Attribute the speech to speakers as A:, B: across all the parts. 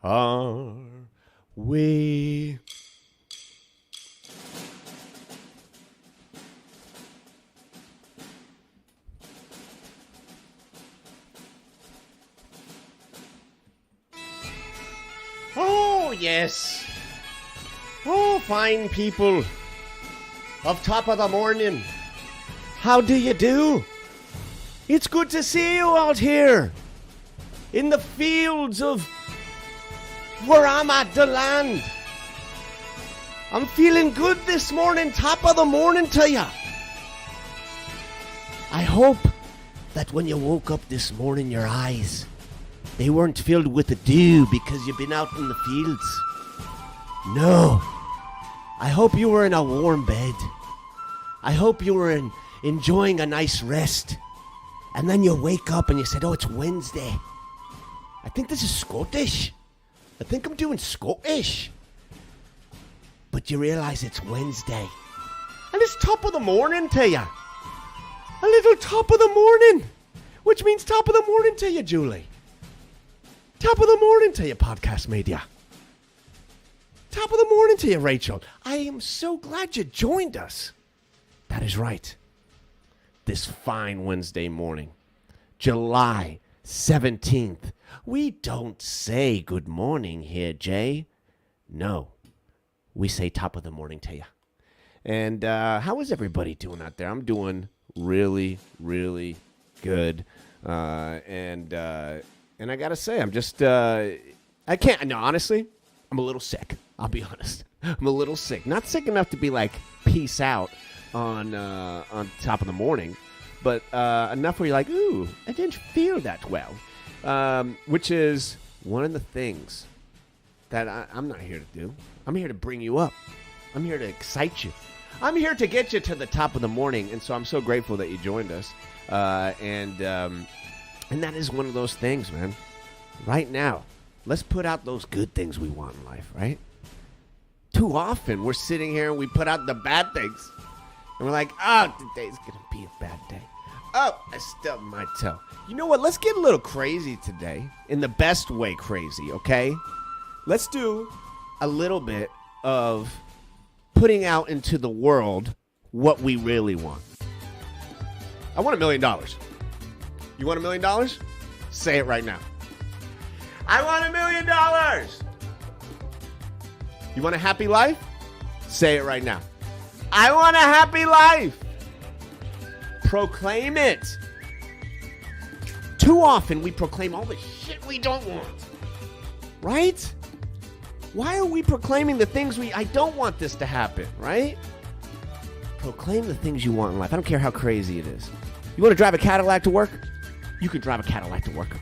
A: are we? Oh, yes. Oh, fine people of top of the morning. How do you do? It's good to see you out here in the fields of where I'm at the land. I'm feeling good this morning, top of the morning to ya. I hope that when you woke up this morning, your eyes, they weren't filled with the dew because you've been out in the fields. No. I hope you were in a warm bed. I hope you were enjoying a nice rest. And then you wake up and you said, oh, it's Wednesday. I think this is Scottish. I think I'm doing Scottish. But you realize it's Wednesday. And it's top of the morning to you. A little top of the morning. Which means top of the morning to you, Julie. Top of the morning to you, podcast media. Top of the morning to you, Rachel. I am so glad you joined us. That is right. This fine Wednesday morning, July 17th. We don't say good morning here, Jay. No, we say top of the morning to you. And how is everybody doing out there? I'm doing really, really good. And I got to say, I'm just, I can't, no, honestly, I'm a little sick. I'll be honest. I'm a little sick. Not sick enough to be like, peace out on top of the morning, but enough where you're like, ooh, I didn't feel that well. Which is one of the things that I'm not here to do. I'm here to bring you up. I'm here to excite you. I'm here to get you to the top of the morning, and so I'm so grateful that you joined us. And that is one of those things, man. Right now, let's put out those good things we want in life, right? Too often, we're sitting here and we put out the bad things. And we're like, oh, today's going to be a bad day. Oh, I stubbed my toe. You know what? Let's get a little crazy today. In the best way crazy, okay? Let's do a little bit of putting out into the world what we really want. I want $1 million. You want $1 million? Say it right now. I want $1 million. You want a happy life? Say it right now. I want a happy life. Proclaim it. Too often we proclaim all the shit we don't want. Right? Why are we proclaiming the things I don't want this to happen, right? Proclaim the things you want in life. I don't care how crazy it is. You want to drive a Cadillac to work? You can drive a Cadillac to work.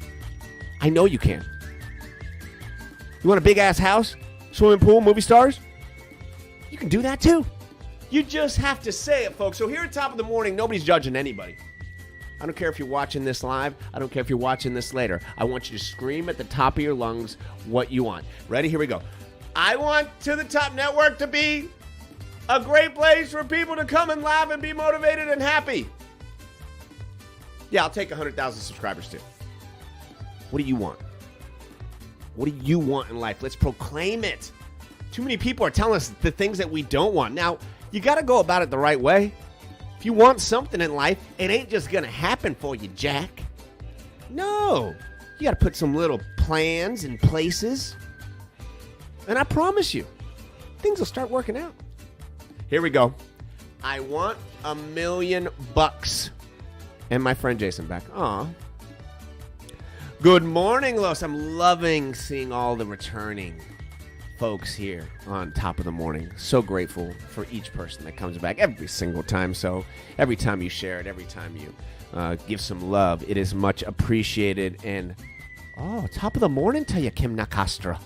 A: I know you can. You want a big-ass house? Swimming pool, movie stars? You can do that too. You just have to say it, folks. So here at Top of the Morning, nobody's judging anybody. I don't care if you're watching this live. I don't care if you're watching this later. I want you to scream at the top of your lungs what you want. Ready? Here we go. I want To the Top Network to be a great place for people to come and laugh and be motivated and happy. Yeah, I'll take 100,000 subscribers too. What do you want? What do you want in life? Let's proclaim it. Too many people are telling us the things that we don't want. Now, you got to go about it the right way. If you want something in life, it ain't just going to happen for you, Jack. No. You got to put some little plans in places. And I promise you, things will start working out. Here we go. I want $1 million. And my friend Jason back. Aw. Good morning, Los. I'm loving seeing all the returning folks here on Top of the Morning. So grateful for each person that comes back every single time. So every time you share it, every time you give some love, it is much appreciated. And top of the morning to you, Kim Nakastra.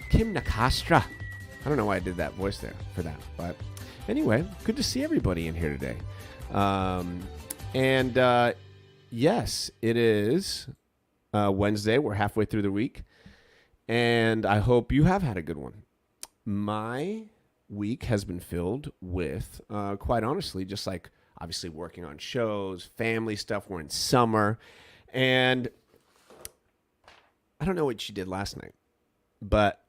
A: Kim Nakastra. I don't know why I did that voice there for that. But anyway, good to see everybody in here today. Yes, it is Wednesday. We're halfway through the week. And I hope you have had a good one. My week has been filled with, quite honestly, just like obviously working on shows, family stuff. We're in summer. And I don't know what you did last night. but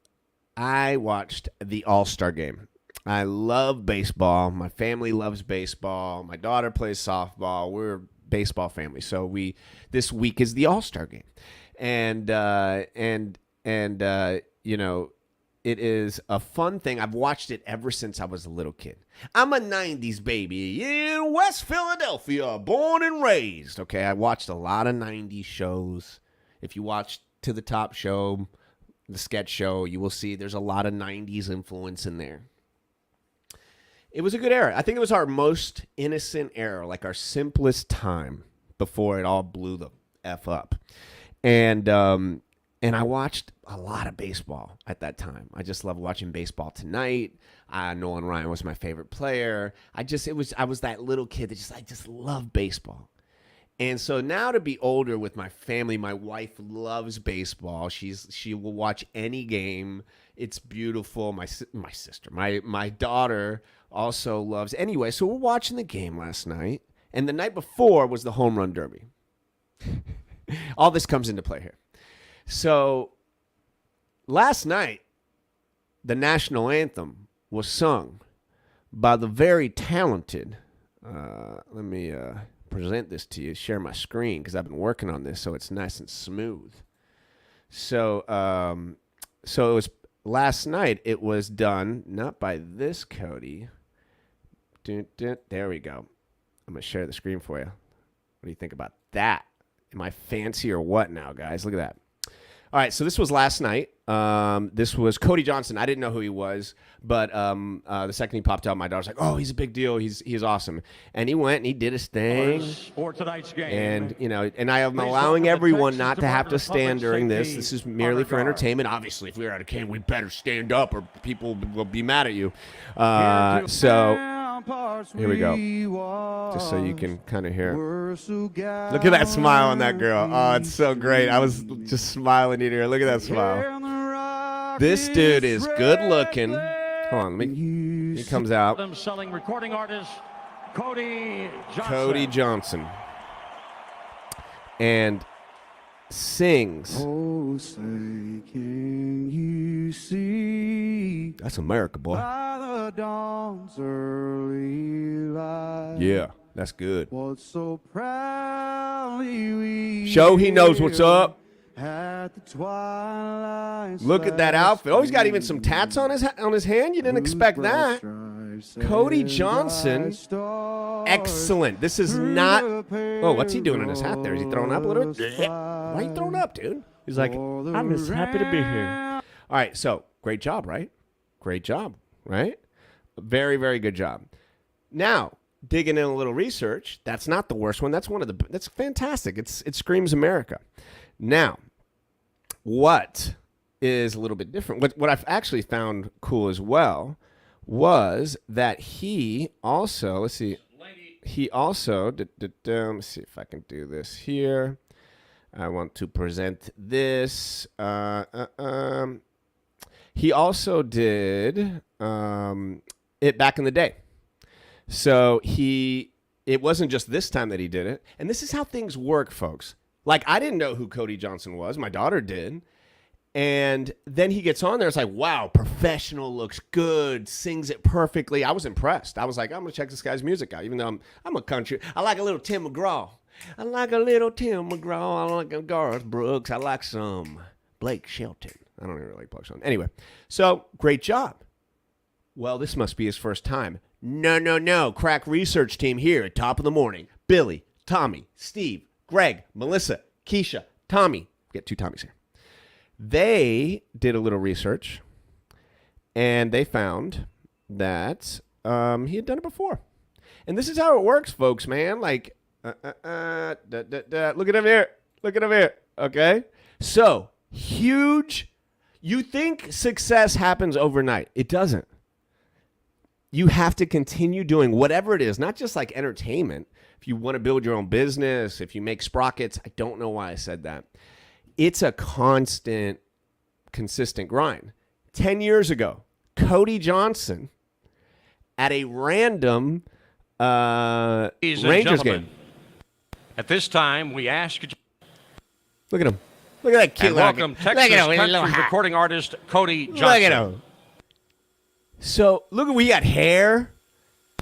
A: I watched the All-Star game. I love baseball. My family loves baseball. My daughter plays softball. We're a baseball family. So this week is the All-Star game. And you know, it is a fun thing. I've watched it ever since I was a little kid. I'm a 90s baby in West Philadelphia, born and raised. Okay, I watched a lot of 90s shows. If you watch To the Top show, the sketch show, you will see there's a lot of 90s influence in there. It was a good era. I think it was our most innocent era, like our simplest time before it all blew the F up. And I watched a lot of baseball at that time. I just loved watching Baseball Tonight. Nolan Ryan was my favorite player. I was that little kid that I just loved baseball. And so now to be older with my family, my wife loves baseball. She will watch any game. It's beautiful. My sister, my daughter also loves. Anyway, so we're watching the game last night, and the night before was the home run derby. All this comes into play here. So last night, the national anthem was sung by the very talented. Let me present this to you, share my screen, because I've been working on this so it's nice and smooth. So it was last night. It was done not by this Cody. There we go. I'm going to share the screen for you. What do you think about that? Am I fancy or what now, guys? Look at that. All right, so this was last night. This was Cody Johnson. I didn't know who he was, but the second he popped out, my daughter's like, "Oh, he's a big deal. He's awesome." And he went and he did his thing. For tonight's game. And I am allowing everyone not to have to stand during this. This is merely for entertainment. Obviously, if we're at a game, we better stand up or people will be mad at you. So here we go. Just so you can kind of hear. Look at that smile on that girl. Oh, it's so great. I was just smiling at her. Look at that smile. This dude is good looking. Hold on, he comes out. Selling recording artist Cody Johnson. Cody Johnson. And sings. Oh, say, can you see? That's America, boy. By the dawn's early light. Yeah, that's good. So show he knows what's up. At the twilight. Look at that outfit. Oh, he's got even some tats on his hand. You didn't expect that. Cody Johnson. Excellent. This is not. Oh, what's he doing in his hat there? Is he throwing up a little bit? Why are you throwing up, dude? He's like, I'm just happy to be here. All right, so great job, right? Great job, right? Very, very good job. Now, digging in a little research, that's not the worst one. That's that's fantastic. It screams America. Now, what is a little bit different? What I've actually found cool as well was that he also, let's see, he also, let me see if I can do this here. I want to present this. He also did it back in the day. So it wasn't just this time that he did it. And this is how things work, folks. Like, I didn't know who Cody Johnson was. My daughter did. And then he gets on there. It's like, wow, professional, looks good, sings it perfectly. I was impressed. I was like, I'm going to check this guy's music out, even though I'm a country. I like a little Tim McGraw. I like a Garth Brooks. I like some Blake Shelton. I don't even really like Blake Shelton. Anyway, so great job. Well, this must be his first time. No. Crack research team here at Top of the Morning. Billy, Tommy, Steve, Greg, Melissa, Keisha, Tommy. Get two Tommies here. They did a little research, and they found that he had done it before. And this is how it works, folks, man. Like, look at him here. Look at him here. Okay? So, huge. You think success happens overnight. It doesn't. You have to continue doing whatever it is, not just like entertainment. If you want to build your own business, if you make sprockets, I don't know why I said that. It's a constant, consistent grind. 10 years ago, Cody Johnson at a random Rangers game.
B: At this time, we ask you.
A: Look at him. Look at that cute
B: And
A: little
B: welcome
A: look at
B: Texas
A: him with his
B: country
A: little hat.
B: recording artist Cody Johnson.
A: Look at him. So, look, we got hair.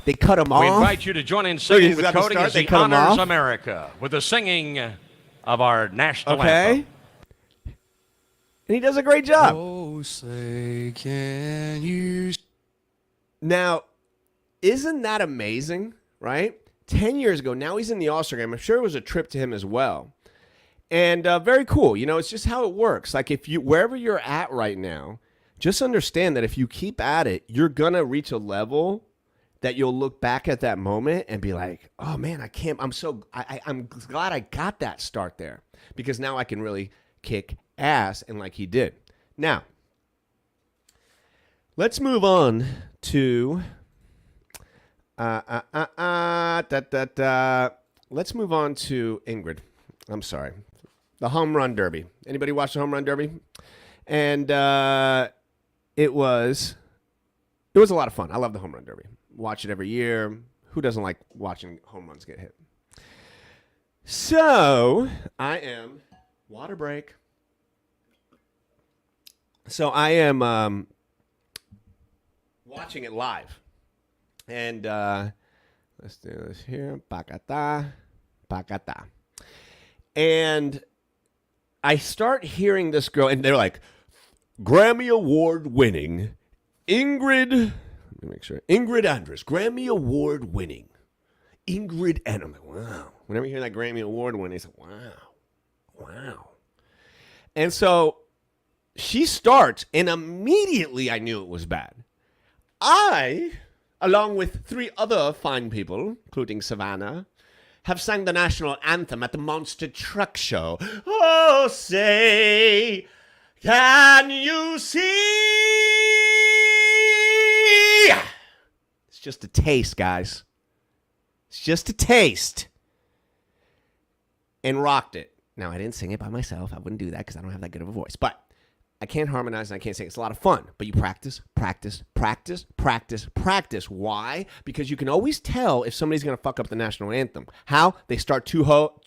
A: They cut him off.
B: We invite you to join in singing
A: he's
B: with
A: got to
B: Cody
A: start.
B: as
A: They
B: he
A: cut him
B: honors
A: off.
B: America with the singing of our national
A: Okay.
B: anthem.
A: And he does a great job.
C: Oh, say, can you...
A: Now, isn't that amazing, right? 10 years ago, now he's in the All-Star game. I'm sure it was a trip to him as well. And very cool. You know, it's just how it works. Like, if you, wherever you're at right now, just understand that if you keep at it, you're going to reach a level that you'll look back at that moment and be like, oh, man, I'm glad I got that start there. Because now I can really kick ass, and like he did. Now, let's move on to... Let's move on to Ingrid. I'm sorry. The Home Run Derby. Anybody watch the Home Run Derby? And it was a lot of fun. I love the Home Run Derby. Watch it every year. Who doesn't like watching home runs get hit? So, I am... Water break. So, I am watching it live. And let's do this here. Pacata. And I start hearing this girl, and they're like, Grammy Award winning Ingrid. Let me make sure. Ingrid Andress, Grammy Award winning Ingrid Andress. I'm like, wow. Whenever you hear that Grammy Award winning, it's like, wow. And so she starts, and immediately I knew it was bad. I, along with 3 other fine people, including Savannah, have sang the national anthem at the Monster Truck Show. Oh, say, can you see? It's just a taste, guys. It's just a taste. And rocked it. Now, I didn't sing it by myself. I wouldn't do that because I don't have that good of a voice. But I can't harmonize and I can't sing. It's a lot of fun. But you practice. Why? Because you can always tell if somebody's going to fuck up the national anthem. How? They start too ho.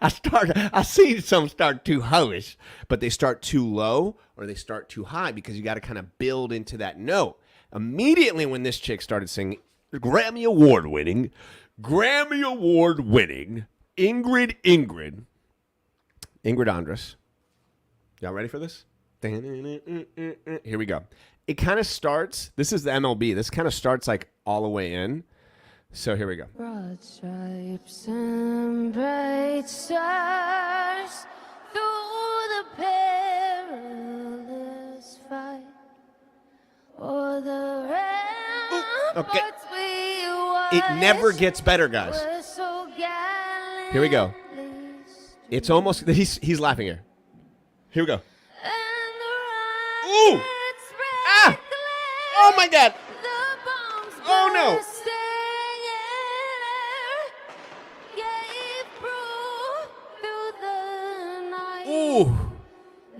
A: I see some start too ho-ish. But they start too low or they start too high because you got to kind of build into that note. Immediately when this chick started singing, Grammy Award winning, Ingrid Andress. Y'all ready for this? Here we go. It kind of starts, this is the MLB. This kind of starts like all the way in. So here we go.
D: Broad stripes and bright stars through the perilous fight. Or the
A: Okay.
D: ramparts we watched
A: It never gets better, guys.
D: were so
A: Here we go.
D: gallantly
A: It's almost, he's laughing here. Here we go.
D: and the
A: Ooh!
D: rockets
A: Ah!
D: red glare,
A: Oh my God!
D: the bombs
A: Oh, no.
D: bursting air gave proof through the night
A: Ooh!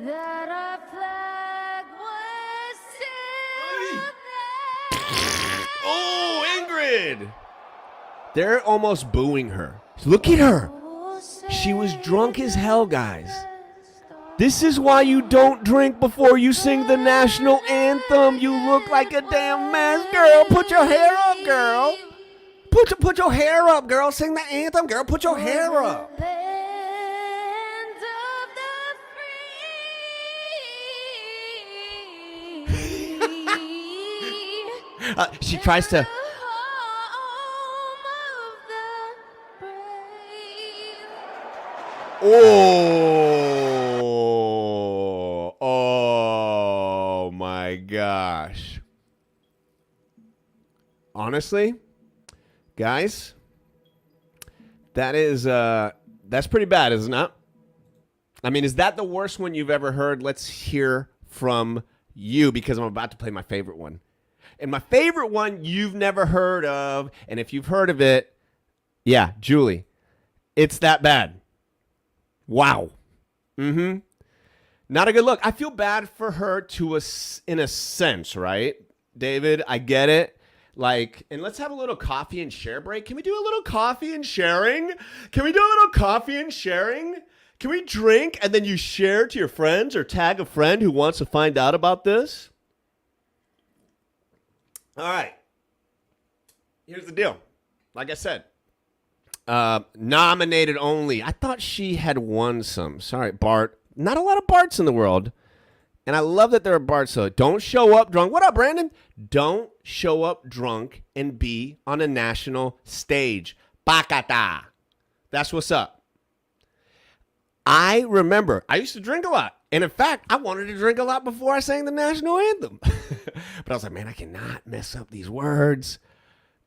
D: that our flag was still there.
A: Oh, Ingrid! They're almost booing her. Look at her. She was drunk as hell, guys. This is why you don't drink before you sing the national anthem. You look like a damn mess, girl. Put your hair up, girl. Put your hair up, girl. Sing the anthem, girl. Put your hair up.
D: Land of the free.
A: She tries to.
D: Home of the brave.
A: Oh my gosh. Honestly, guys, that's pretty bad, isn't it? I mean, is that the worst one you've ever heard? Let's hear from you because I'm about to play my favorite one. And my favorite one you've never heard of, and if you've heard of it, yeah, Julie, it's that bad. Wow. Not a good look. I feel bad for her in a sense, right? David, I get it. Like, and let's have a little coffee and share break. Can we do a little coffee and sharing? Can Can we drink and then you share to your friends or tag a friend who wants to find out about this? All right. Here's the deal. Like I said, nominated only. I thought she had won some. Sorry, Bart. Not a lot of Barts in the world. And I love that there are Barts, so don't show up drunk. What up, Brandon? Don't show up drunk and be on a national stage. Bacata. That's what's up. I remember I used to drink a lot. And in fact, I wanted to drink a lot before I sang the national anthem. But I was like, man, I cannot mess up these words.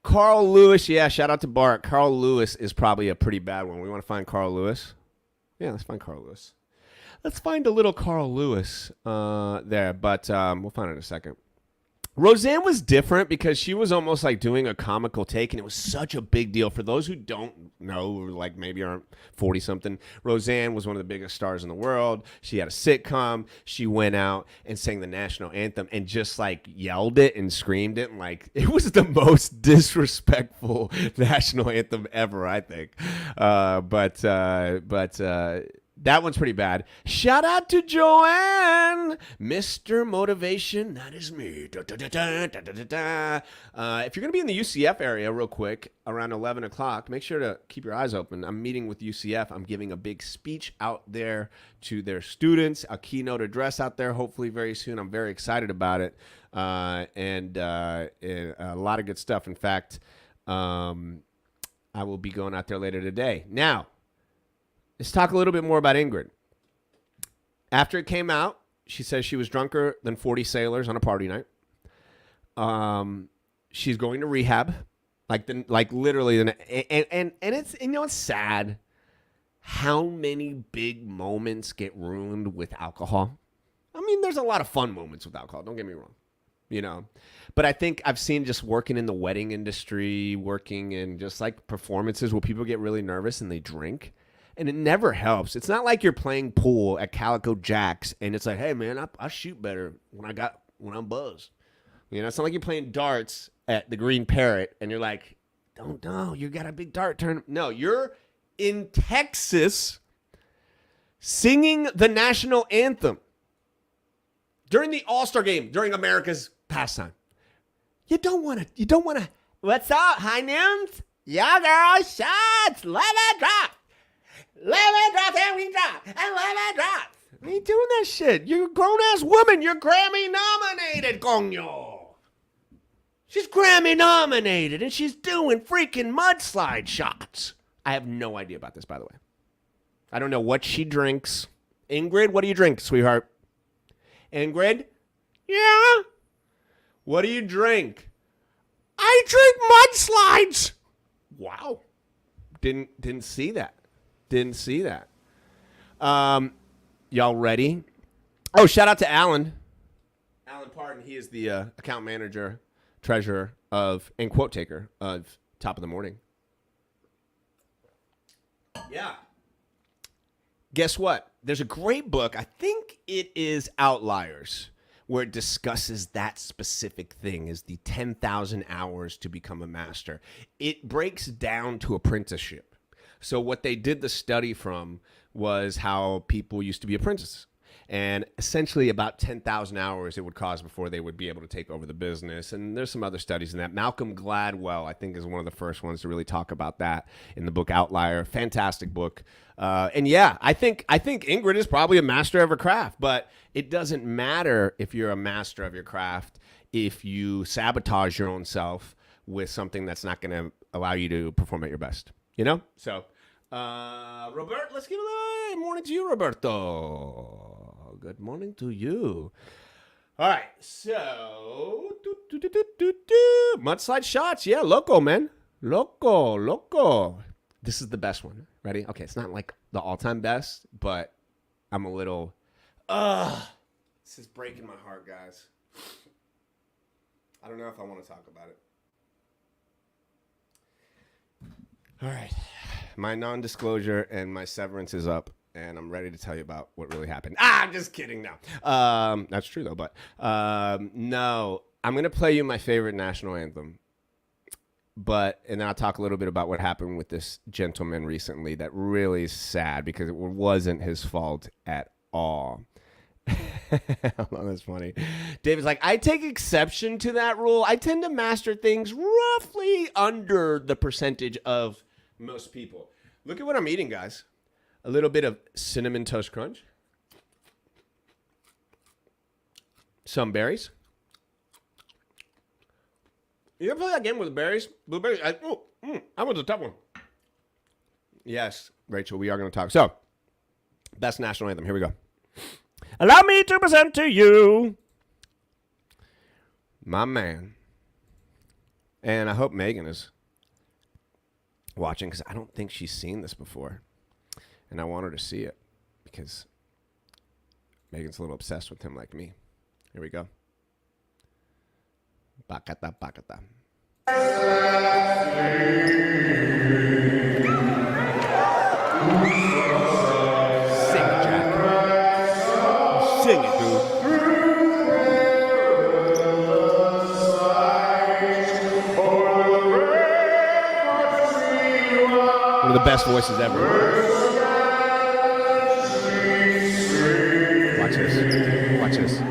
A: Carl Lewis. Yeah, shout out to Bart. Carl Lewis is probably a pretty bad one. We want to find Carl Lewis? Yeah, let's find Carl Lewis. Let's find a little Carl Lewis there. But we'll find it in a second. Roseanne was different because she was almost like doing a comical take, and it was such a big deal. For those who don't know, like maybe aren't 40-something, Roseanne was one of the biggest stars in the world. She had a sitcom. She went out and sang the national anthem and just like yelled it and screamed it. And like it was the most disrespectful national anthem ever, I think. But that one's pretty bad. Shout out to Joanne, Mr. Motivation. That is me. Da, da, da, da, da, da, da. If you're going to be in the UCF area real quick around 11 o'clock, make sure to keep your eyes open. I'm meeting with UCF. I'm giving a big speech out there to their students, a keynote address out there, hopefully very soon. I'm very excited about it. And a lot of good stuff. In fact, I will be going out there later today. Now, let's talk a little bit more about Ingrid. After it came out, she says she was drunker than 40 sailors on a party night. She's going to rehab, like literally, and it's it's sad how many big moments get ruined with alcohol. I mean, there's a lot of fun moments with alcohol. Don't get me wrong, But I think I've seen just working in the wedding industry, working in just like performances where people get really nervous and they drink. And it never helps. It's not like you're playing pool at Calico Jack's and it's like, hey man, I shoot better when I'm buzzed. It's not like you're playing darts at the Green Parrot and you're like, don't know, you got a big dart turn. No, you're in Texas singing the national anthem during the All-Star game, during America's pastime. You don't want to, what's up, high noons? Yeah, girl, shots, let it drop. Let it drop and we drop and let it drop. I ain't doing that shit. You're a grown-ass woman. You're Grammy-nominated, coño. She's Grammy-nominated, and she's doing freaking mudslide shots. I have no idea about this, by the way. I don't know what she drinks. Ingrid, what do you drink, sweetheart? Ingrid? Yeah? What do you drink? I drink mudslides. Wow. Didn't see that. Didn't see that. Y'all ready? Oh, shout out to Alan. Alan Pardon. He is the account manager, treasurer of, and quote taker of Top of the Morning. Yeah. Guess what? There's a great book. I think it is Outliers, where it discusses that specific thing, is the 10,000 hours to become a master. It breaks down to apprenticeship. So what they did the study from was how people used to be apprentices. And essentially about 10,000 hours it would cost before they would be able to take over the business. And there's some other studies in that. Malcolm Gladwell, I think, is one of the first ones to really talk about that in the book Outlier. Fantastic book. And yeah, I think Ingrid is probably a master of her craft. But it doesn't matter if you're a master of your craft if you sabotage your own self with something that's not going to allow you to perform at your best. So, Robert, let's give a good morning to you, Roberto. Good morning to you. All right, so, mudslide shots. Yeah, loco, man. Loco. This is the best one. Ready? Okay, it's not like the all-time best, but I'm a little, this is breaking my heart, guys. I don't know if I want to talk about it. All right. My non-disclosure and my severance is up, and I'm ready to tell you about what really happened. I'm just kidding now. That's true, though, but no. I'm going to play you my favorite national anthem. and then I'll talk a little bit about what happened with this gentleman recently that really is sad because it wasn't his fault at all. That's funny. David's like, I take exception to that rule. I tend to master things roughly under the percentage of most people. Look at what I'm eating, guys. A little bit of Cinnamon Toast Crunch. Some berries. You ever play that game with the berries? Blueberries? I want the top one. Yes, Rachel, we are going to talk. So, best national anthem. Here we go. Allow me to present to you my man. And I hope Megan is watching because I don't think she's seen this before. And I want her to see it because Megan's a little obsessed with him like me. Here we go. Bakata, bakata. Sing it, Jack. Sing it, dude. One of the best voices ever. Watch this. Watch this.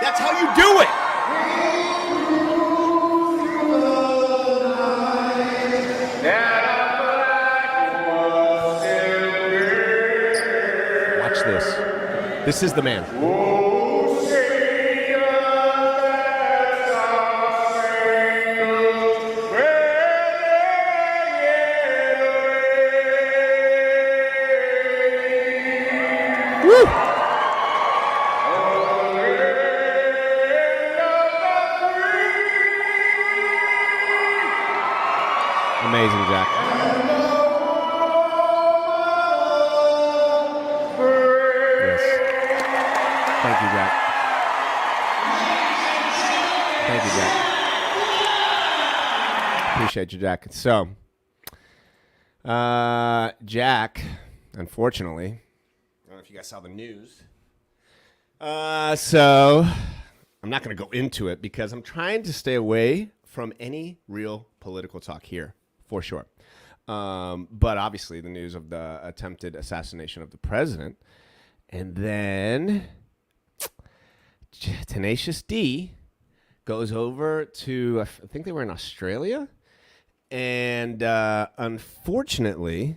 A: That's how you do it. Watch this. This is the man. Woo! Amazing, Jack. Yes. Thank you, Jack. Thank you, Jack. Appreciate you, Jack. So, Jack, unfortunately, I don't know if you guys saw the news. So, I'm not going to go into it because I'm trying to stay away from any real political talk here. For sure. But obviously the news of the attempted assassination of the president. And then Tenacious D goes over to, I think they were in Australia. And unfortunately,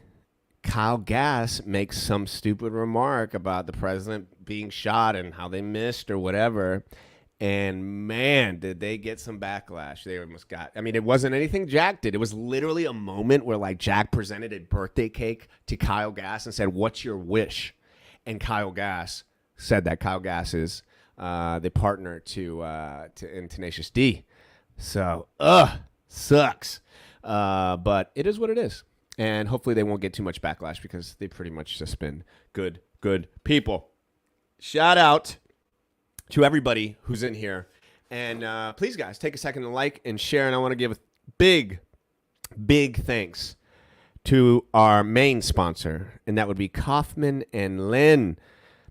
A: Kyle Gass makes some stupid remark about the president being shot and how they missed or whatever. And man, did they get some backlash. They almost got, I mean, it wasn't anything Jack did. It was literally a moment where like Jack presented a birthday cake to Kyle Gass and said, "What's your wish?" And Kyle Gass said that Kyle Gass is the partner to in Tenacious D. So, sucks. But it is what it is. And hopefully they won't get too much backlash because they pretty much just been good people. Shout out to everybody who's in here. And please, guys, take a second to like and share. And I want to give a big thanks to our main sponsor, and that would be Kaufman and Lynn,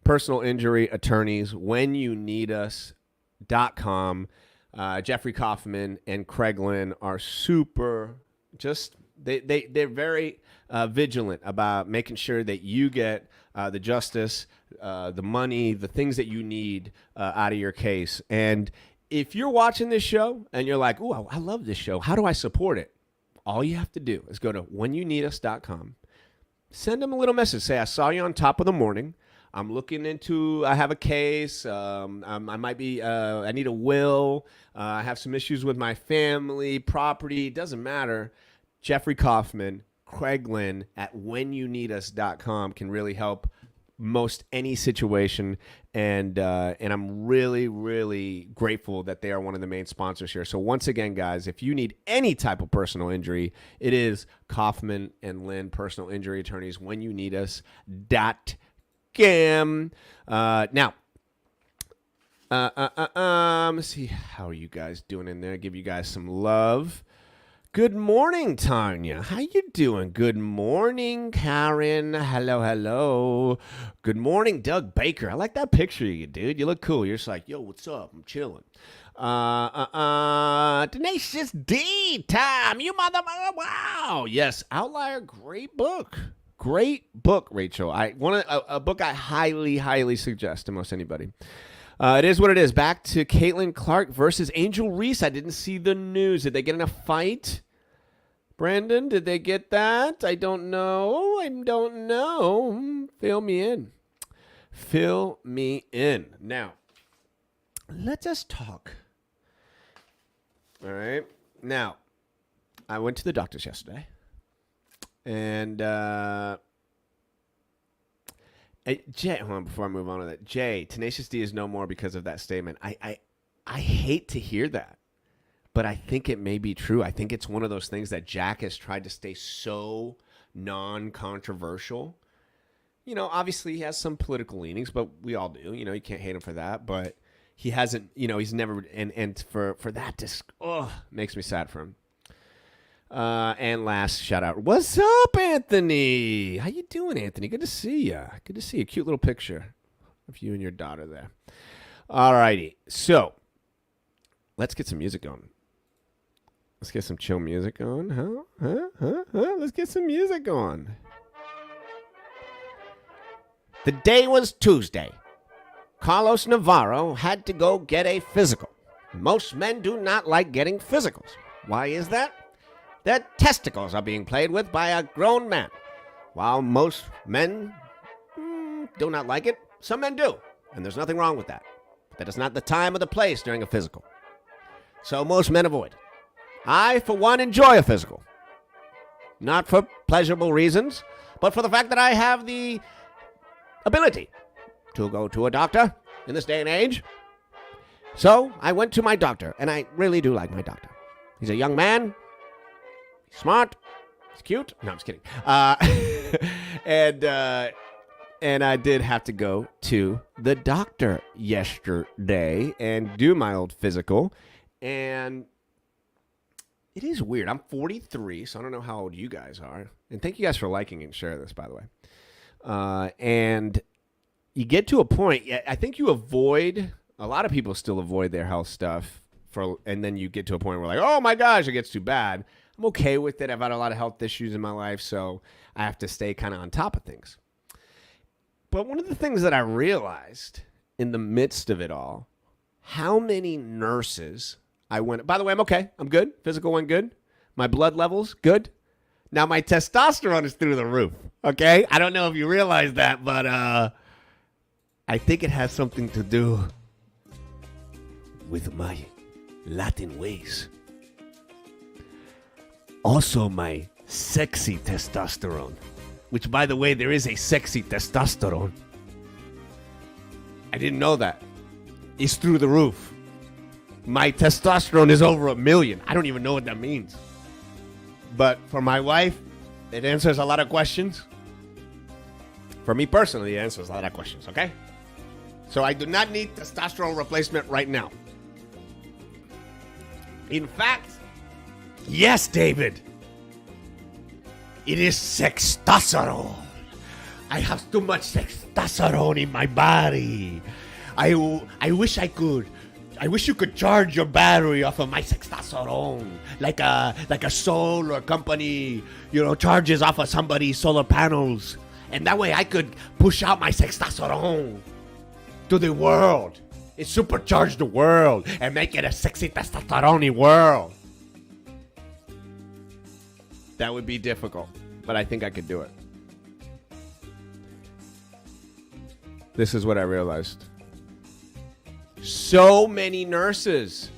A: personal injury attorneys, whenyounneedus.com. Jeffrey Kaufman and Craig Lynn are super, they're very vigilant about making sure that you get the justice, the money, the things that you need out of your case. And if you're watching this show and you're like, "Ooh, I love this show. How do I support it?" All you have to do is go to whenyouneedus.com. Send them a little message. Say, "I saw you on Top of the Morning. I'm looking into, I have a case. I might be, I need a will. I have some issues with my family, property. It doesn't matter." Jeffrey Kaufman, Craig Lynn at whenyouneedus.com can really help most any situation. And I'm really grateful that they are one of the main sponsors here. So once again, guys, if you need any type of personal injury, it is Kaufman and Lynn, personal injury attorneys, whenyouneedus.com. Now, let's see, how are you guys doing in there? Give you guys some love. Good morning, Tanya. How you doing? Good morning, Karen. Hello, hello. Good morning, Doug Baker. I like that picture of you, dude. You look cool. You're just like, yo, what's up? I'm chilling. Tenacious D time. You motherfucker. Wow. Yes, Outlier. Great book. Great book, Rachel. A book I highly, highly suggest to most anybody. It is what it is. Back to Caitlin Clark versus Angel Reese. I didn't see the news. Did they get in a fight? Brandon, did they get that? I don't know. Fill me in. Fill me in. Now, let us talk. All right. Now, I went to the doctor's yesterday. And, Jay, hold on, before I move on to that. Jay, Tenacious D is no more because of that statement. I hate to hear that. But I think it may be true. I think it's one of those things that Jack has tried to stay so non-controversial. You know, obviously he has some political leanings, but we all do. You know, you can't hate him for that. But he hasn't, you know, he's never, and for that, just, makes me sad for him. And last shout out. What's up, Anthony? How you doing, Anthony? Good to see you. Good to see you. Cute little picture of you and your daughter there. All righty. So let's get some music going. Let's get some chill music on. Let's get some music on. The day was Tuesday. Carlos Navarro had to go get a physical. Most men do not like getting physicals. Why is that? Their testicles are being played with by a grown man. While most men do not like it, some men do. And there's nothing wrong with that. But that is not the time or the place during a physical. So most men avoid. I, for one, enjoy a physical. Not for pleasurable reasons, but for the fact that I have the ability to go to a doctor in this day and age. So I went to my doctor, and I really do like my doctor. He's a young man. He's smart. He's cute. No, I'm just kidding. And I did have to go to the doctor yesterday and do my old physical. And it is weird. I'm 43, so I don't know how old you guys are. And thank you guys for liking and sharing this, by the way. And you get to a point, I think you avoid, a lot of people still avoid their health stuff, and then you get to a point where like, oh my gosh, it gets too bad. I'm okay with it. I've had a lot of health issues in my life, so I have to stay kind of on top of things. But one of the things that I realized in the midst of it all, how many nurses I went. By the way, I'm okay. I'm good. Physical went good. My blood levels, good. Now my testosterone is through the roof, okay? I don't know if you realize that, but I think it has something to do with my Latin ways. Also my sexy testosterone, which, by the way, there is a sexy testosterone. I didn't know that. It's through the roof. My testosterone is over 1 million. I don't even know what that means. But for my wife, it answers a lot of questions. For me personally, it answers a lot of questions, okay? So I do not need testosterone replacement right now. In fact, yes, David, it is sextosterone. I have too much sextosterone in my body. I wish I could. I wish you could charge your battery off of my sextosterone, like a solar company, charges off of somebody's solar panels, and that way I could push out my sextosterone to the world. It supercharge the world and make it a sexy testosterone world. That would be difficult, but I think I could do it. This is what I realized. So many nurses.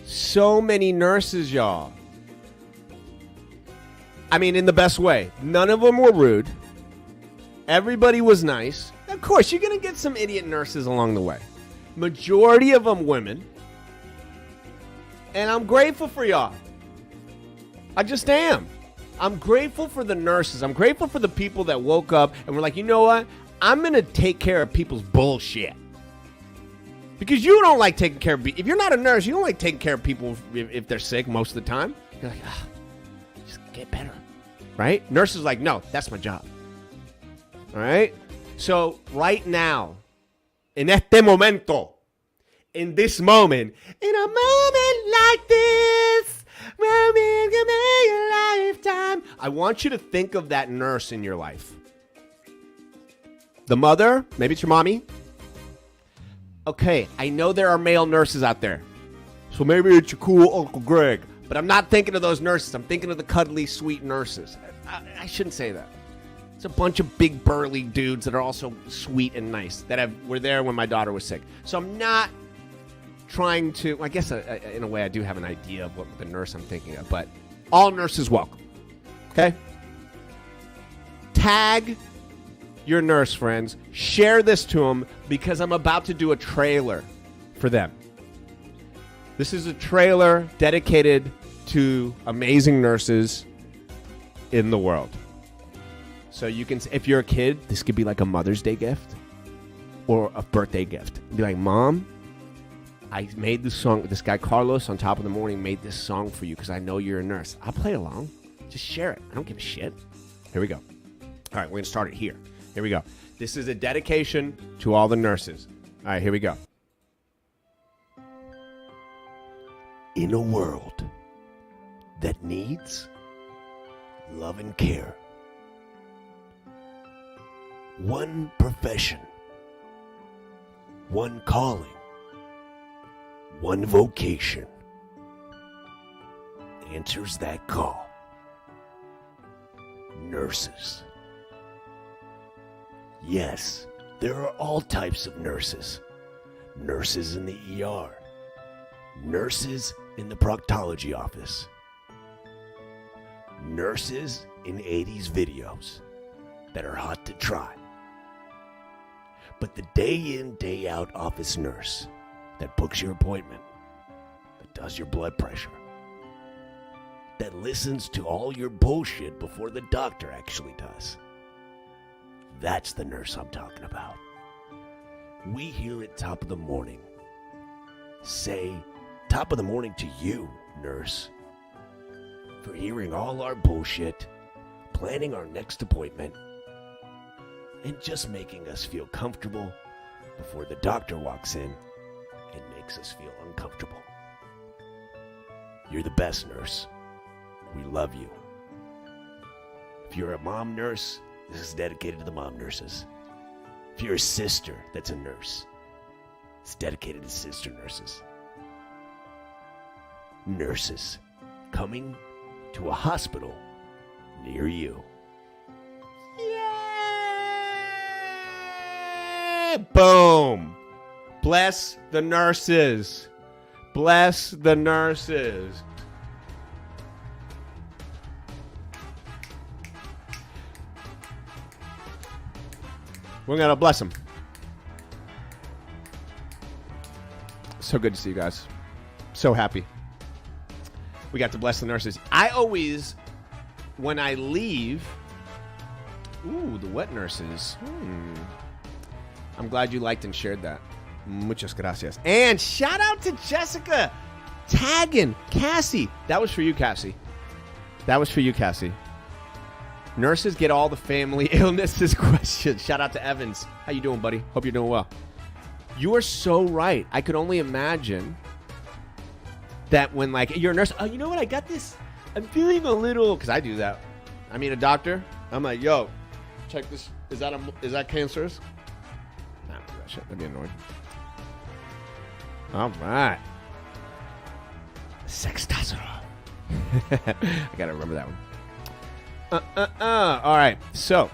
A: So many nurses, y'all. I mean, in the best way. None of them were rude. Everybody was nice. Of course, you're going to get some idiot nurses along the way. Majority of them women. And I'm grateful for y'all. I just am. I'm grateful for the nurses. I'm grateful for the people that woke up and were like, you know what? I'm going to take care of people's bullshit. Because you don't like taking care of people. If you're not a nurse, you don't like taking care of people if they're sick most of the time. You're like, ah, just get better. Right? Nurse is like, no, that's my job. All right? So right now, en este momento, in this moment, in a moment like this, moment can make a lifetime. I want you to think of that nurse in your life. The mother, maybe it's your mommy. Okay, I know there are male nurses out there. So maybe it's your cool Uncle Greg. But I'm not thinking of those nurses. I'm thinking of the cuddly, sweet nurses. I shouldn't say that. It's a bunch of big, burly dudes that are also sweet and nice that were there when my daughter was sick. So I'm not trying to... I guess, in a way, I do have an idea of what the nurse I'm thinking of. But all nurses welcome. Okay? Tag your nurse friends. Share this to them because I'm about to do a trailer for them. This is a trailer dedicated to amazing nurses in the world. So you can, if you're a kid, this could be like a Mother's Day gift or a birthday gift. Be like, Mom, I made this song. This guy Carlos on Top of the Morning made this song for you because I know you're a nurse. I'll play along. Just share it. I don't give a shit. Here we go. All right, we're going to start it here. Here we go. This is a dedication to all the nurses. All right, here we go. In a world that needs love and care, one profession, one calling, one vocation answers that call. Nurses. Yes, there are all types of nurses. Nurses in the ER. Nurses in the proctology office. Nurses in 80s videos that are hot to try. But the day in, day out office nurse that books your appointment, that does your blood pressure, that listens to all your bullshit before the doctor actually does. That's the nurse I'm talking about. We here at Top of the Morning say top of the morning to you, nurse, for hearing all our bullshit, planning our next appointment, and just making us feel comfortable before the doctor walks in and makes us feel uncomfortable. You're the best, nurse. We love you. If you're a mom nurse, this is dedicated to the mom nurses. If you're a sister that's a nurse, it's dedicated to sister nurses. Nurses coming to a hospital near you. Yeah! Boom! Bless the nurses. Bless the nurses. We're going to bless them. So good to see you guys. So happy. We got to bless the nurses. I always, when I leave, ooh, the wet nurses. I'm glad you liked and shared that. Muchas gracias. And shout out to Jessica tagging Cassie. That was for you, Cassie. That was for you, Cassie. Nurses get all the family illnesses questions. Shout out to Evans. How you doing, buddy? Hope you're doing well. You are so right. I could only imagine that when, like, you're a nurse. Oh, you know what? I got this. I'm feeling a little, because I do that. I mean, a doctor. I'm like, yo, check this. Is that cancerous? Nah, don't do that shit. That'd be annoying. All right. Sextasero. I gotta remember that one. All right. So,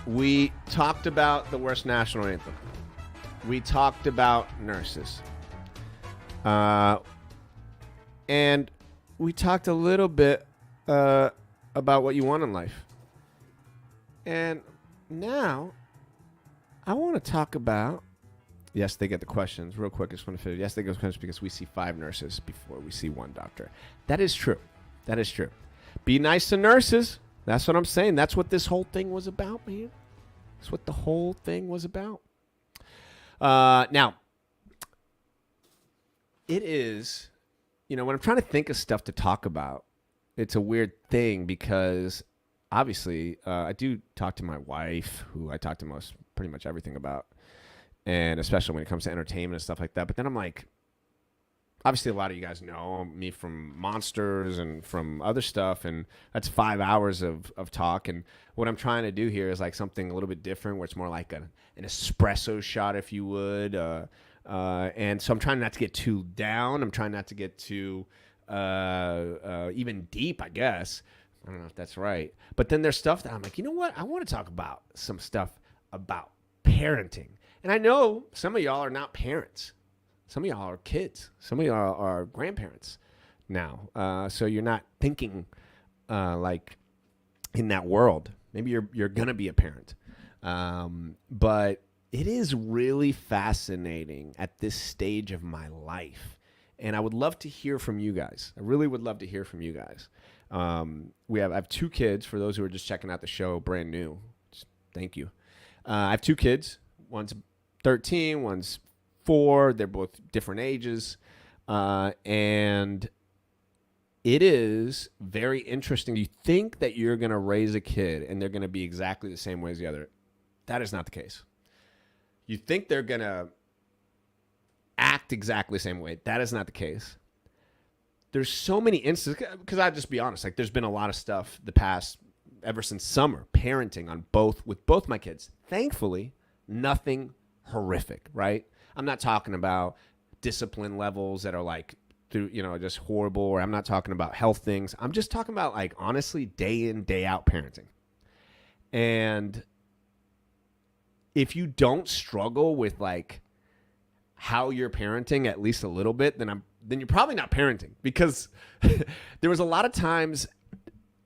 A: we talked about the worst national anthem. We talked about nurses. And we talked a little bit about what you want in life. And now, I want to talk about... Yes, they get the questions. Real quick, I just want to finish. Yes, they get the questions because we see 5 nurses before we see 1 doctor. That is true. That is true. Be nice to nurses. That's what I'm saying. That's what this whole thing was about, man. That's what the whole thing was about. Now, it is, when I'm trying to think of stuff to talk about, it's a weird thing because obviously I do talk to my wife, who I talk to pretty much everything about, and especially when it comes to entertainment and stuff like that. But then I'm like, obviously a lot of you guys know me from Monsters and from other stuff, and that's 5 hours of talk. And what I'm trying to do here is like something a little bit different, where it's more like an espresso shot, if you would. And so I'm trying not to get too down. I'm trying not to get too even deep, I guess. I don't know if that's right. But then there's stuff that I'm like, you know what? I want to talk about some stuff about parenting. And I know some of y'all are not parents. Some of y'all are kids. Some of y'all are grandparents now. So you're not thinking like in that world. Maybe you're going to be a parent. But it is really fascinating at this stage of my life. And I would love to hear from you guys. I really would love to hear from you guys. I have 2 kids, for those who are just checking out the show brand new. Thank you. I have 2 kids. One's 13, one's 4. They're both different ages. And it is very interesting. You think that you're going to raise a kid and they're going to be exactly the same way as the other. That is not the case. You think they're going to act exactly the same way. That is not the case. There's so many instances, because I'll just be honest, like there's been a lot of stuff ever since summer, parenting with both my kids. Thankfully, nothing horrific, right? I'm not talking about discipline levels that are like just horrible, or I'm not talking about health things. I'm just talking about like honestly day in, day out parenting. And if you don't struggle with like how you're parenting at least a little bit, then you're probably not parenting, because there was a lot of times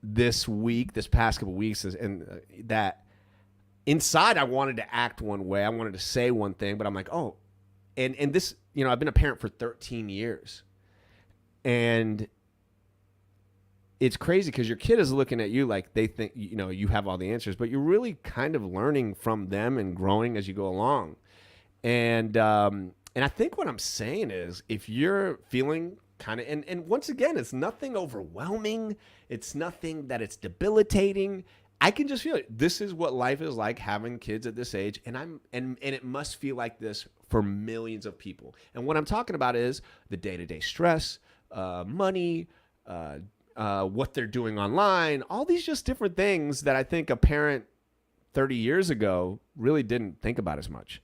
A: this past couple of weeks, and that inside I wanted to act one way. I wanted to say one thing, but I'm like, oh, and this, I've been a parent for 13 years, and it's crazy because your kid is looking at you like they think, you have all the answers, but you're really kind of learning from them and growing as you go along. And I think what I'm saying is, if you're feeling kind of, and once again, it's nothing overwhelming. It's nothing that it's debilitating. I can just feel it. This is what life is like having kids at this age. And it must feel like this for millions of people. And what I'm talking about is the day-to-day stress, money, what they're doing online, all these just different things that I think a parent 30 years ago really didn't think about as much.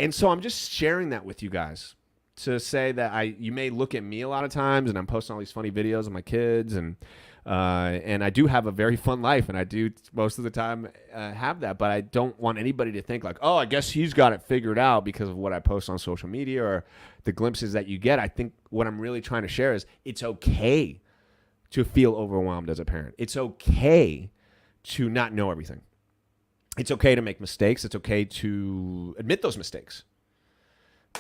A: And so I'm just sharing that with you guys to say that you may look at me a lot of times, and I'm posting all these funny videos of my kids, and I do have a very fun life, and I do most of the time have that, but I don't want anybody to think like, oh, I guess he's got it figured out because of what I post on social media or the glimpses that you get. I think what I'm really trying to share is it's okay to feel overwhelmed as a parent. It's okay to not know everything. It's okay to make mistakes. It's okay to admit those mistakes.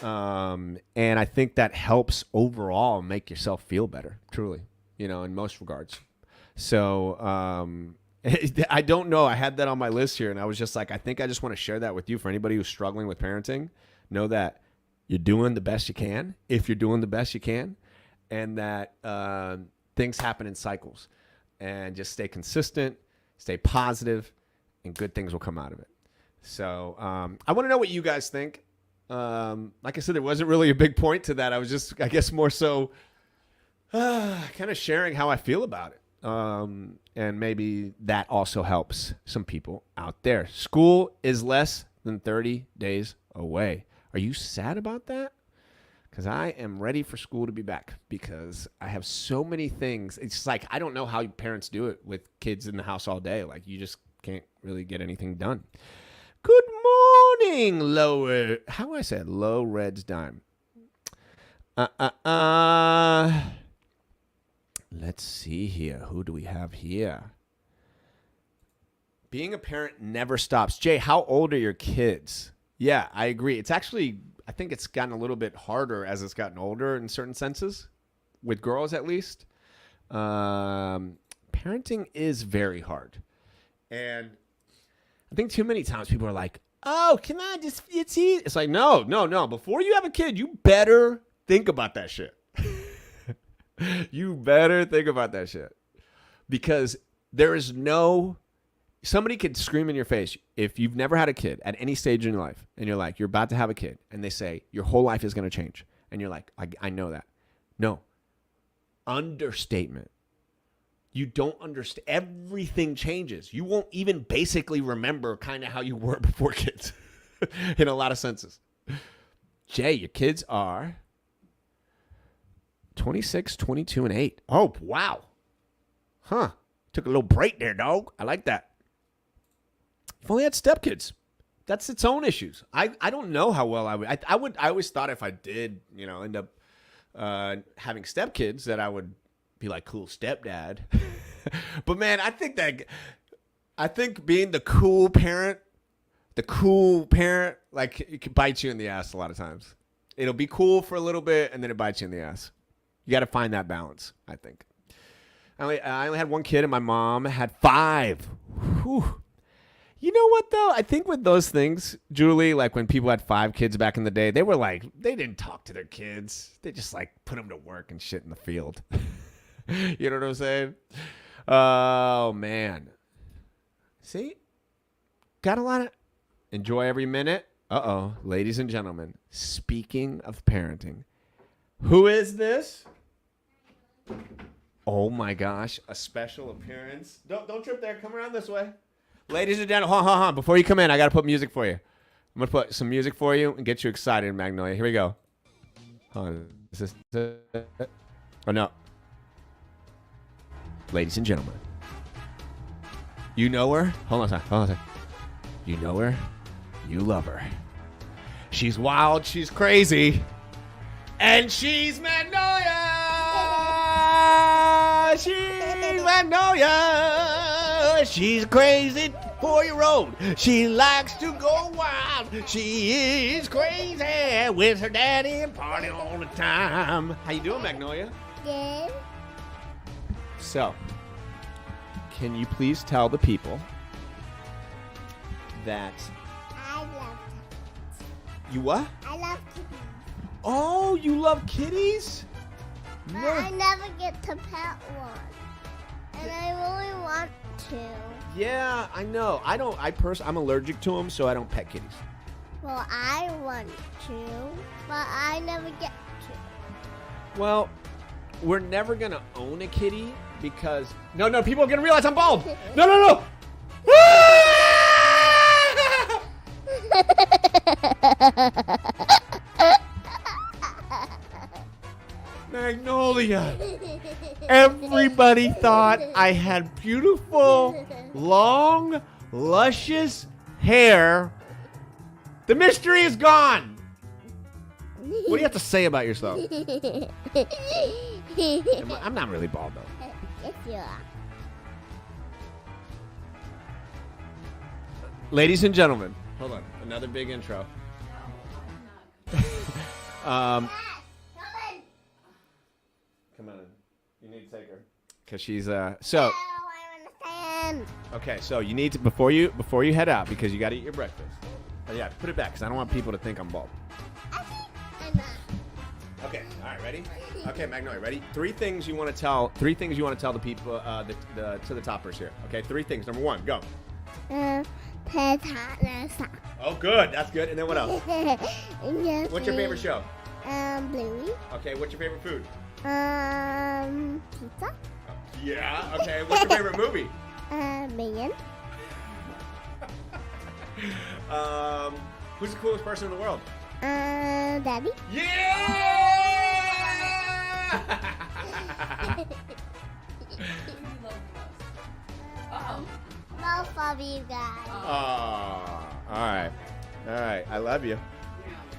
A: And I think that helps overall make yourself feel better, truly, in most regards. So I don't know. I had that on my list here, and I was just like, I think I just want to share that with you. For anybody who's struggling with parenting, know that you're doing the best you can, if you're doing the best you can, and that things happen in cycles. And just stay consistent, stay positive, and good things will come out of it. So I want to know what you guys think. Like I said, there wasn't really a big point to that. I was just, I guess, more so kind of sharing how I feel about it. And maybe that also helps some people out there. School is less than 30 days away. Are you sad about that? Because I am ready for school to be back, because I have so many things. It's just like, I don't know how parents do it with kids in the house all day. Like, you just can't really get anything done. Good morning, Low Red's Dime. Let's see here. Who do we have here? Being a parent never stops. Jay, how old are your kids? Yeah, I agree. It's actually, I think it's gotten a little bit harder as it's gotten older in certain senses, with girls at least. Parenting is very hard. And I think too many times people are like, oh, can I just, it's easy. It's like, no. Before you have a kid, you better
E: think about that shit. You better think about that shit. Because there is no... Somebody could scream in your face if you've never had a kid at any stage in your life, and you're like, you're about to have a kid, and they say, your whole life is going to change. And you're like, I know that. No. Understatement. You don't understand. Everything changes. You won't even basically remember kind of how you were before kids in a lot of senses. Jay, your kids are 26, 22, and 8. Oh, wow. Huh. Took a little break there, dog. I like that. You've only had stepkids. That's its own issues. I don't know how well I would. I always thought if I did, end up having stepkids that I would be like cool stepdad. But man, I think being the cool parent, like it can bite you in the ass a lot of times. It'll be cool for a little bit and then it bites you in the ass. You got to find that balance, I think. I only had one kid and my mom had 5. Whew. You know what, though? I think with those things, Julie, like when people had 5 kids back in the day, they were like, they didn't talk to their kids. They just like put them to work and shit in the field. You know what I'm saying? Oh, man. See? Got a lot of... Enjoy every minute. Uh-oh. Ladies and gentlemen, speaking of parenting, who is this? Oh, my gosh. A special appearance. Don't trip there. Come around this way. Ladies and gentlemen, hold on. Before you come in, I got to put music for you. I'm going to put some music for you and get you excited, Magnolia. Here we go. Hold on. Is this oh, no. Ladies and gentlemen. You know her? Hold on a second. You know her. You love her. She's wild. She's crazy. And she's Magnolia. She's Magnolia. She's crazy 4-year-old. She likes to go wild. She is crazy with her daddy and party all the time. How you doing, Magnolia?
D: Good.
E: So, can you please tell the people that...
D: I love
E: You what?
D: I love kitties.
E: Oh, you love kitties?
D: But I never get to pet one. And I really want to.
E: Yeah, I know. I'm allergic to them, so I don't pet kitties.
D: Well, I want to, but I never get to.
E: Well, we're never going to own a kitty because... No, people are going to realize I'm bald. No. Magnolia. Everybody thought I had beautiful, long, luscious hair. The mystery is gone. What do you have to say about yourself? I'm not really bald, though.
D: Yes, you are.
E: Ladies and gentlemen, hold on. Another big intro. Come on. You need to take her. Because she's, so...
D: Oh, I understand.
E: Okay, so you need to, before you head out, because you got to eat your breakfast. Oh, yeah, put it back, because I don't want people to think I'm bald.
D: I'm not.
E: Okay, all right, ready? Okay, Magnolia, ready? 3 things you want to tell the people, to the toppers here. Okay, 3 things. Number 1, go. Oh, good. That's good. And then what else? What's your favorite show?
D: Bluey.
E: Okay, what's your favorite food?
D: Pizza.
E: Yeah, okay. What's your favorite movie?
D: Minion.
E: Who's the coolest person in the world?
D: Daddy.
E: Yeah!
D: Both of you guys.
E: Oh, all right. I love you.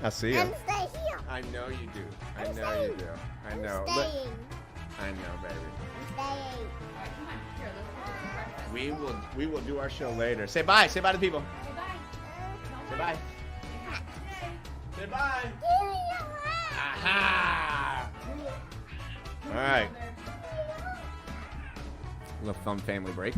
E: I'll see you.
D: And stay here.
E: I know you do. I
D: I'm
E: know
D: staying.
E: you do. I know.
D: I'm staying.
E: I know, baby.
D: I'm staying.
E: We will do our show later. Say bye. Say bye to the people. Say bye. Say bye. Aha! All right. A little fun family break.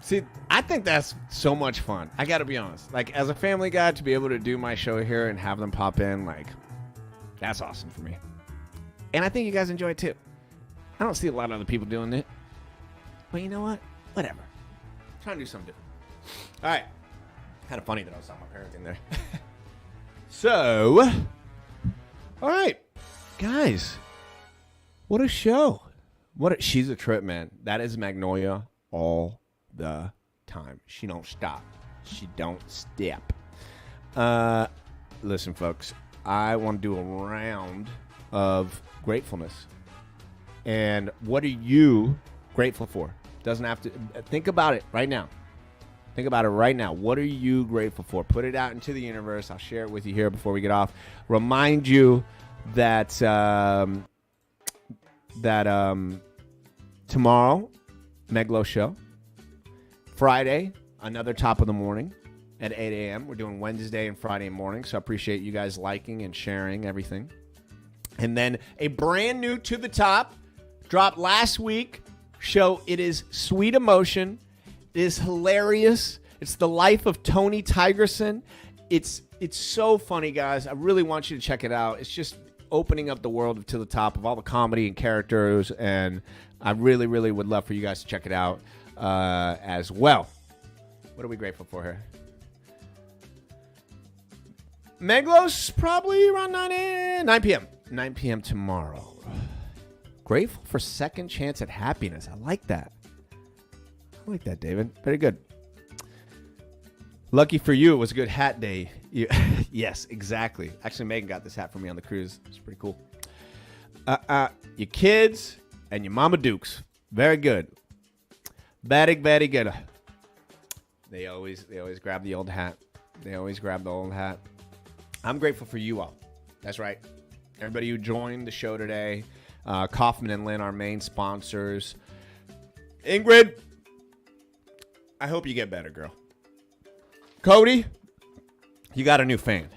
E: See, I think that's so much fun. I got to be honest. Like, as a family guy, to be able to do my show here and have them pop in, like, that's awesome for me. And I think you guys enjoy it, too. I don't see a lot of other people doing it. But you know what? Whatever. I'm trying to do something different. All right. Kind of funny that I was talking about parenting there. So, all right. Guys, what a show. She's a trip, man. That is Magnolia all the time. She don't stop. She don't step. Listen, folks, I want to do a round of gratefulness. And what are you grateful for? Doesn't have to. Think about it right now. Think about it right now. What are you grateful for? Put it out into the universe. I'll share it with you here before we get off. Remind you that tomorrow, Meglo show. Friday, another top of the morning at 8 a.m. We're doing Wednesday and Friday morning, so I appreciate you guys liking and sharing everything. And then a brand new To The Top dropped last week show. It is Sweet Emotion. It is hilarious. It's the life of Tony Tigerson. It's so funny, guys. I really want you to check it out. It's just opening up the world of To The Top of all the comedy and characters, and I really, really would love for you guys to check it out as well. What are we grateful for here? Meglos, probably around 9 p.m. 9 p.m. tomorrow. Grateful for second chance at happiness. I like that. I like that, David. Very good. Lucky for you, it was a good hat day. Yes, exactly. Actually, Megan got this hat for me on the cruise. It's pretty cool. Your kids and your Mama Dukes. Very good. Very, very good. They always grab the old hat. They always grab the old hat. I'm grateful for you all. That's right. Everybody who joined the show today. Kaufman and Lynn, our main sponsors. Ingrid, I hope you get better, girl. Cody, you got a new fan.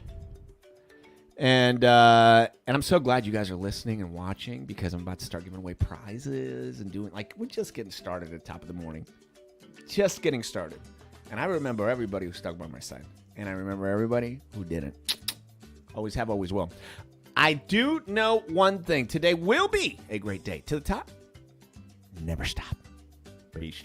E: And I'm so glad you guys are listening and watching, because I'm about to start giving away prizes and doing, like, we're just getting started at the top of the morning. Just getting started. And I remember everybody who stuck by my side. And I remember everybody who didn't. Always have, always will. I do know one thing. Today will be a great day. To the top. Never stop. Peace.